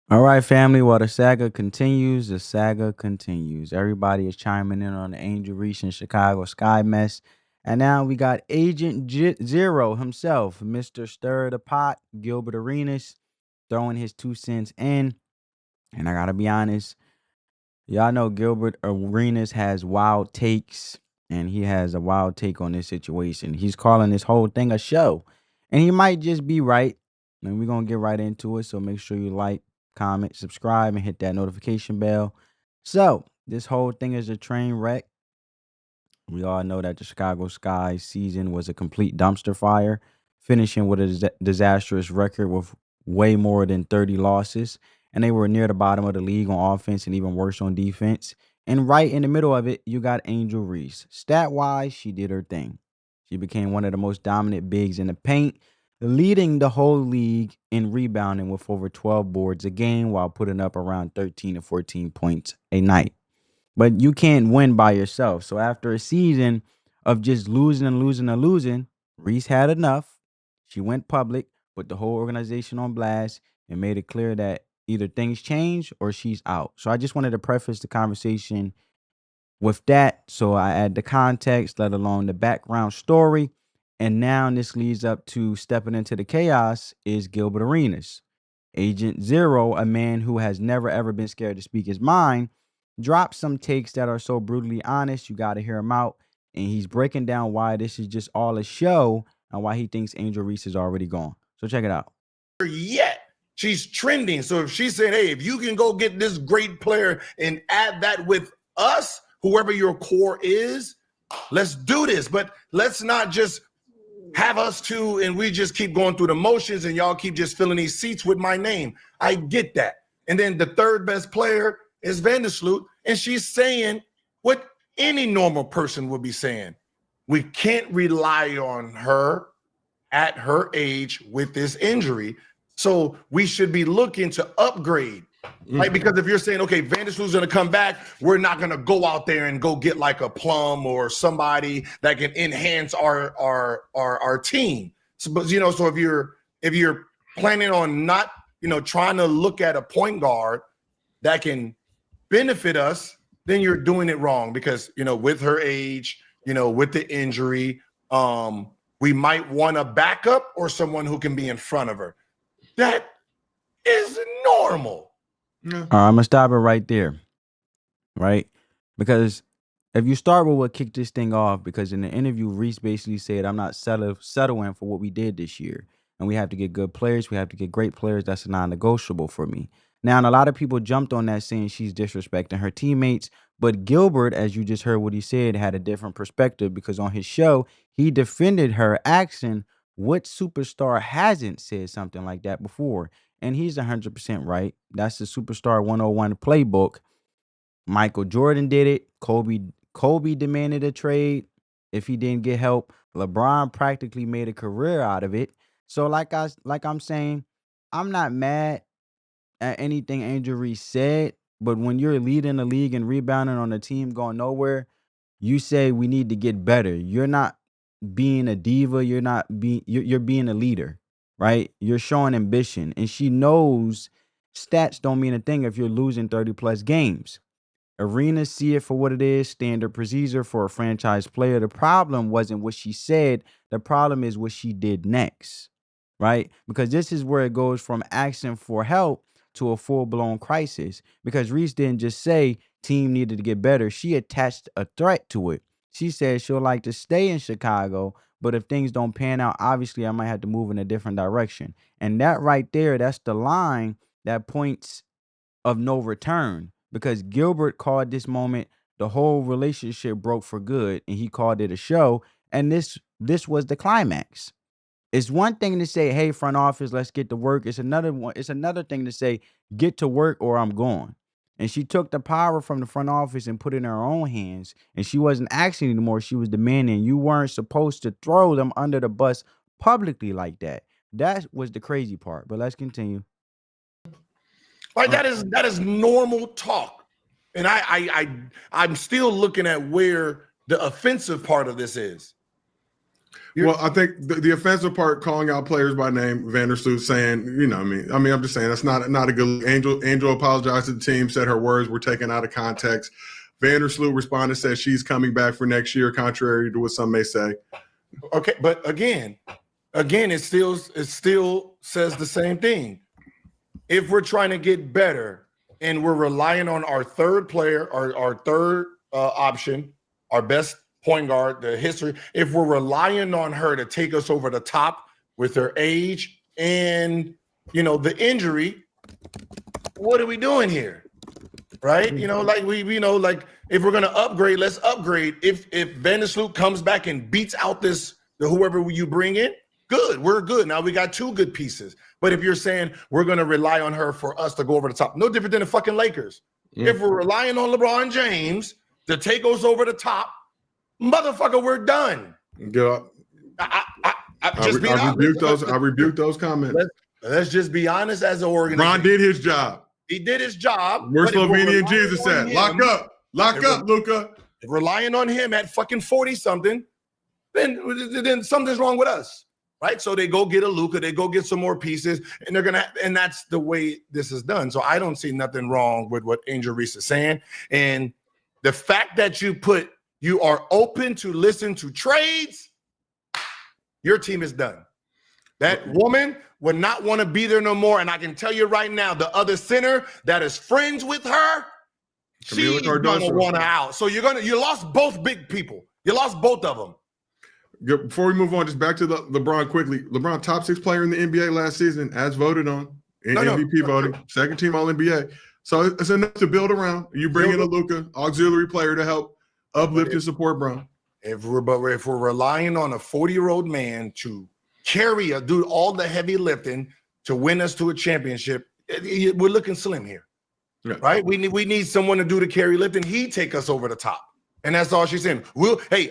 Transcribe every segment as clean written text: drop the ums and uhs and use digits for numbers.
All right, family. Well, the saga continues. The saga continues. Everybody is chiming in on the Angel Reese and Chicago Sky mess. And now we got Agent Zero himself, Mr. Stir the Pot, Gilbert Arenas, throwing his 2 cents in. And I got to be honest, y'all know Gilbert Arenas has wild takes, and he has a wild take on this situation. He's calling this whole thing a show, and he might just be right. And we're going to get right into it. So make sure you like, comment, subscribe, and hit that notification bell. So, this whole thing is a train wreck. We all know that the Chicago Sky season was a complete dumpster fire, finishing with a disastrous record with way more than 30 losses. And they were near the bottom of the league on offense and even worse on defense. And right in the middle of it, you got Angel Reese. Stat wise, she did her thing. She became one of the most dominant bigs in the paint, leading the whole league in rebounding with over 12 boards a game while putting up around 13 to 14 points a night. But you can't win by yourself. So after a season of just losing and losing and losing, Reese had enough. She went public, put the whole organization on blast, and made it clear that either things change or she's out. So I just wanted to preface the conversation with that. So I add the context, let alone the background story. And now this leads up to stepping into the chaos is Gilbert Arenas. Agent Zero, a man who has never ever been scared to speak his mind, dropped some takes that are so brutally honest, you got to hear him out. And he's breaking down why this is just all a show and why he thinks Angel Reese is already gone. So check it out. Yet she's trending. So if she's saying, hey, if you can go get this great player and add that with us, whoever your core is, let's do this. But let's not just have us two and we just keep going through the motions and y'all keep just filling these seats with my name. I get that. And then the third best player is Vandersloot, and she's saying what any normal person would be saying. We can't rely on her at her age with this injury. So we should be looking to upgrade. Right, because if you're saying, okay, Vandersloot's going to come back, we're not going to go out there and go get like a Plum or somebody that can enhance our team. So, but so if you're planning on not trying to look at a point guard that can benefit us, then you're doing it wrong because with her age, with the injury, we might want a backup or someone who can be in front of her. That is normal. All right, I'm gonna stop it right there, right? Because if you start with what kicked this thing off, because in the interview, Reese basically said, "I'm not settling for what we did this year, and we have to get good players. We have to get great players. That's a non-negotiable for me." Now, and a lot of people jumped on that saying she's disrespecting her teammates, but Gilbert, as you just heard what he said, had a different perspective because on his show he defended her, asking what superstar hasn't said something like that before. And he's 100% right. That's the Superstar 101 playbook. Michael Jordan did it. Kobe demanded a trade if he didn't get help. LeBron practically made a career out of it. So I'm saying, I'm not mad at anything Angel Reese said, but when you're leading the league and rebounding on a team going nowhere, you say we need to get better. You're not being a diva. You're being a leader, right? You're showing ambition. And she knows stats don't mean a thing if you're losing 30 plus games. Arenas see it for what it is, standard procedure for a franchise player. The problem wasn't what she said. The problem is what she did next, right? Because this is where it goes from asking for help to a full-blown crisis. Because Reese didn't just say team needed to get better. She attached a threat to it. She said she'll like to stay in Chicago, but if things don't pan out, obviously I might have to move in a different direction. And that right there, that's the line that points of no return, because Gilbert called this moment the whole relationship broke for good, and he called it a show. And this was the climax. It's one thing to say, "Hey, front office, let's get to work." It's another thing to say, "Get to work or I'm gone." And she took the power from the front office and put it in her own hands. And she wasn't asking anymore; she was demanding. You weren't supposed to throw them under the bus publicly like that. That was the crazy part. But let's continue. Like that is normal talk. And I'm still looking at where the offensive part of this is. Well, I think the offensive part, calling out players by name, Vandersloot saying, I'm just saying that's not a good look. Angel apologized to the team, said her words were taken out of context. Vandersloot responded, said she's coming back for next year, contrary to what some may say. Okay, but again, it still says the same thing. If we're trying to get better and we're relying on our third player, our third option, our best point guard, the history, if we're relying on her to take us over the top with her age and the injury, what are we doing here? Right? Like if we're gonna upgrade, let's upgrade. If Vandersloot comes back and beats out whoever you bring in, good, we're good. Now we got two good pieces. But if you're saying we're gonna rely on her for us to go over the top, no different than the fucking Lakers. If we're relying on LeBron James to take us over the top, motherfucker, we're done. I rebuke those comments. Let's just be honest as an organization. Ron did his job. He did his job. Where's Slovenian Jesus at? Lock up, Luka. If relying on him at fucking 40-something, then something's wrong with us, right? So they go get a Luka, they go get some more pieces, and that's the way this is done. So I don't see nothing wrong with what Angel Reese is saying. And the fact that you are open to listen to trades, your team is done. That woman would not want to be there no more. And I can tell you right now, the other center that is friends with her, she's gonna want her out. So you lost both big people. You lost both of them. Before we move on, just back to LeBron quickly. LeBron, top 6 player in the NBA last season, as voted on in MVP voting, second team All-NBA. So it's enough to build around. You bring in a Luka, auxiliary player to help uplift and support Brown. If we're relying on a 40-year-old man to do all the heavy lifting to win us to a championship, we're looking slim here, right? We need someone to do the carry lifting. He take us over the top, and that's all she's saying.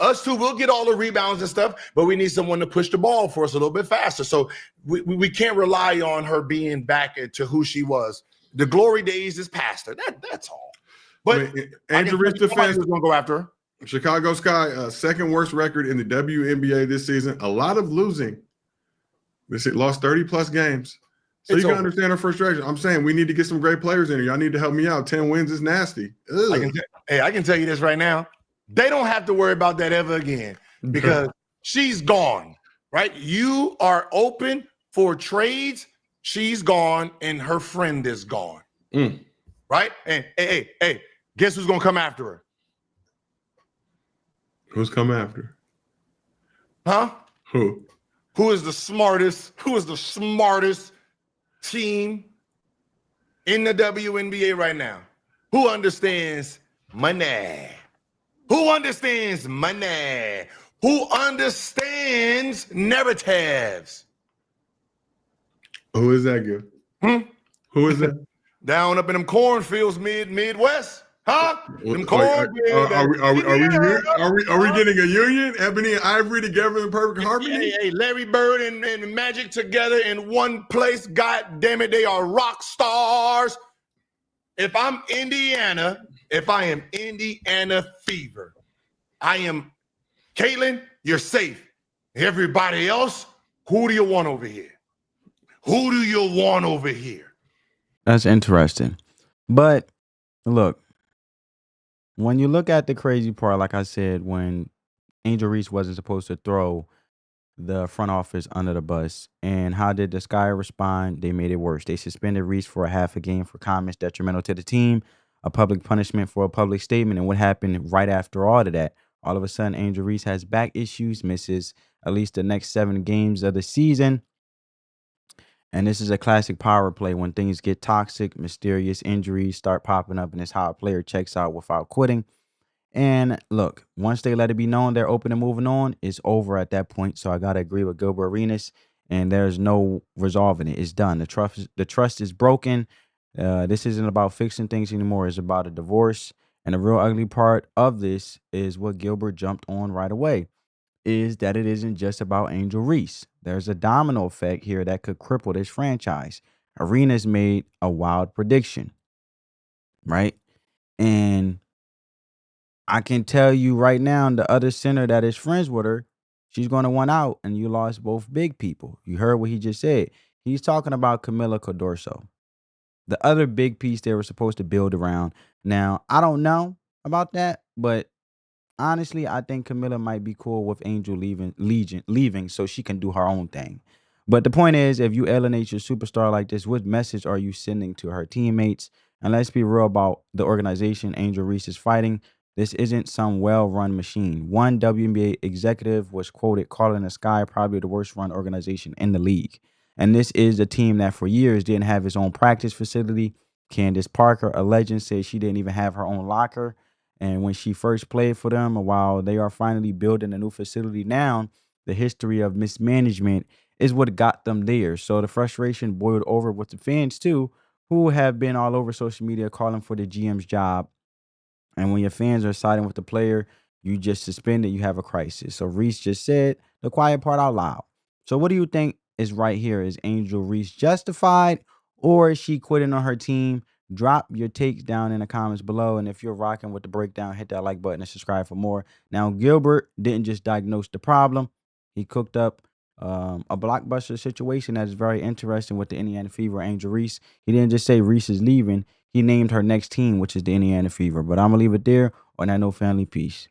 Us two, we'll get all the rebounds and stuff, but we need someone to push the ball for us a little bit faster. So we can't rely on her being back to who she was. The glory days is past her. That's all. But Angel Reese defense is going to go after her. Chicago Sky, second worst record in the WNBA this season. A lot of losing. They lost 30-plus games. So you can understand her frustration. I'm saying we need to get some great players in here. Y'all need to help me out. 10 wins is nasty. I can tell you this right now. They don't have to worry about that ever again because she's gone, right? You are open for trades. She's gone, and her friend is gone, right? And hey, guess who's going to come after her? Who's coming after? Huh? Who? Who is the smartest team in the WNBA right now? Who understands money? Who understands money? Who understands narratives? Who is that, Gil? Who is that? Down up in them cornfields, Midwest. Huh? Them cornfields. Are we getting a union? Ebony and Ivory together in perfect harmony? Hey, Larry Bird and Magic together in one place. God damn it, they are rock stars. If I am Indiana Fever, I am Caitlin, you're safe. Everybody else, who do you want over here? Who do you want over here? That's interesting. But look, when you look at the crazy part, like I said, when Angel Reese wasn't supposed to throw the front office under the bus, and how did the Sky respond? They made it worse. They suspended Reese for a half a game for comments detrimental to the team, a public punishment for a public statement. And what happened right after all of that? All of a sudden, Angel Reese has back issues, misses at least the next 7 games of the season. And this is a classic power play. When things get toxic, mysterious injuries start popping up, and it's how a player checks out without quitting. And look, once they let it be known they're open and moving on, it's over at that point. So I got to agree with Gilbert Arenas, and there's no resolving it. It's done. The trust is broken. This isn't about fixing things anymore. It's about a divorce. And the real ugly part of this is what Gilbert jumped on right away, is that it isn't just about Angel Reese. There's a domino effect here that could cripple this franchise. Arenas made a wild prediction, right? And I can tell you right now, the other center that is friends with her, she's going to want out, and you lost both big people. You heard what he just said. He's talking about Camila Codorso, the other big piece they were supposed to build around. Now, I don't know about that, but honestly, I think Camilla might be cool with Angel leaving so she can do her own thing. But the point is, if you alienate your superstar like this, what message are you sending to her teammates? And let's be real about the organization Angel Reese is fighting. This isn't some well-run machine. One WNBA executive was quoted calling the Sky probably the worst-run organization in the league. And this is a team that for years didn't have its own practice facility. Candace Parker, a legend, said she didn't even have her own locker. And when she first played for them, while they are finally building a new facility now, the history of mismanagement is what got them there. So the frustration boiled over with the fans too, who have been all over social media calling for the GM's job. And when your fans are siding with the player, you just suspend it, you have a crisis. So Reese just said the quiet part out loud. So what do you think is right here? Is Angel Reese justified, or is she quitting on her team? Drop your takes down in the comments below. And if you're rocking with the breakdown, hit that like button and subscribe for more. Now, Gilbert didn't just diagnose the problem. He cooked up a blockbuster situation that is very interesting with the Indiana Fever, Angel Reese. He didn't just say Reese is leaving. He named her next team, which is the Indiana Fever. But I'm going to leave it there on that note, family. Peace.